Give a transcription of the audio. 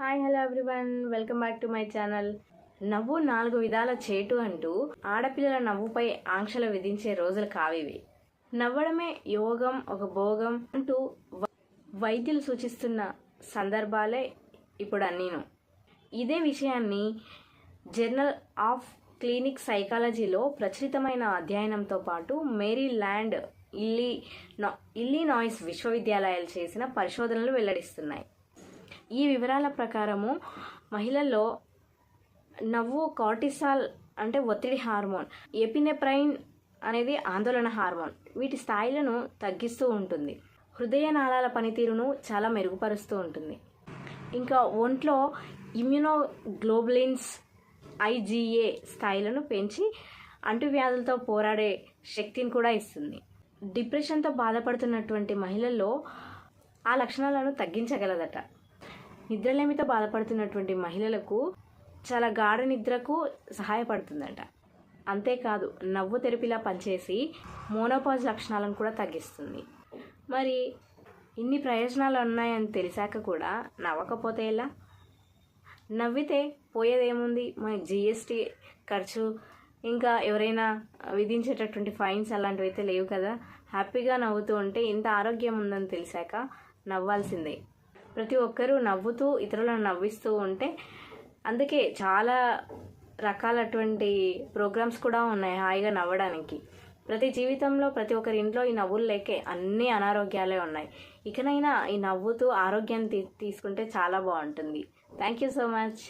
Hi hello everyone, welcome back to my channel. నవ్వు 4 విధాల చేటు అంటూ ఆడపిల్లల నవ్వుపై ఆంక్షలు విధించే రోజులు కావివి. నవ్వడమే యోగం, ఒక భోగం అంటూ వైద్యులు సూచిస్తున్న సందర్భాలే ఇప్పుడు అన్నీను. ఇదే విషయాన్ని జర్నల్ ఆఫ్ క్లినిక్ సైకాలజీలో ప్రచురితమైన అధ్యయనంతో పాటు మేరీల్యాండ్, ఇల్లినాయిస్ విశ్వవిద్యాలయాలు చేసిన పరిశోధనలు వెల్లడిస్తున్నాయి. ఈ వివరాల ప్రకారము మహిళల్లో నవ్వు కార్టిసాల్ అంటే ఒత్తిడి హార్మోన్, ఎపినెఫ్రైన్ అనేది ఆందోళన హార్మోన్, వీటి స్థాయిలను తగ్గిస్తూ ఉంటుంది. హృదయ నాళాల పనితీరును చాలా మెరుగుపరుస్తూ ఉంటుంది. ఇంకా ఒంట్లో ఇమ్యునోగ్లోబులిన్స్ IgA స్థాయిలను పెంచి అంటువ్యాధులతో పోరాడే శక్తిని కూడా ఇస్తుంది. డిప్రెషన్తో బాధపడుతున్నటువంటి మహిళల్లో ఆ లక్షణాలను తగ్గించగలదట. నిద్రలేమితో బాధపడుతున్నటువంటి మహిళలకు చాలా గాఢ నిద్రకు సహాయపడుతుందట. అంతేకాదు, నవ్వు తెరపిలా పనిచేసి మోనోపాజ్ లక్షణాలను కూడా తగ్గిస్తుంది. మరి ఇన్ని ప్రయోజనాలు ఉన్నాయని తెలిసాక కూడా నవ్వకపోతే ఎలా? నవ్వితే పోయేదేముంది? మనకి GST ఖర్చు, ఇంకా ఎవరైనా విధించేటటువంటి ఫైన్స్ అలాంటివి అయితే లేవు కదా. హ్యాపీగా నవ్వుతూ ఉంటే ఇంత ఆరోగ్యం ఉందని తెలిసాక నవ్వాల్సిందే. ప్రతి ఒక్కరూ నవ్వుతూ ఇతరులను నవ్విస్తూ ఉంటే, అందుకే చాలా రకాలటువంటి ప్రోగ్రామ్స్ కూడా ఉన్నాయి హాయిగా నవ్వడానికి. ప్రతి జీవితంలో ప్రతి ఒక్కరి ఇంట్లో ఈ నవ్వులు లేకే అన్ని అనారోగ్యాలే ఉన్నాయి. ఇకనైనా ఈ నవ్వుతూ ఆరోగ్యాన్ని తీసుకుంటే చాలా బాగుంటుంది. Thank you so much.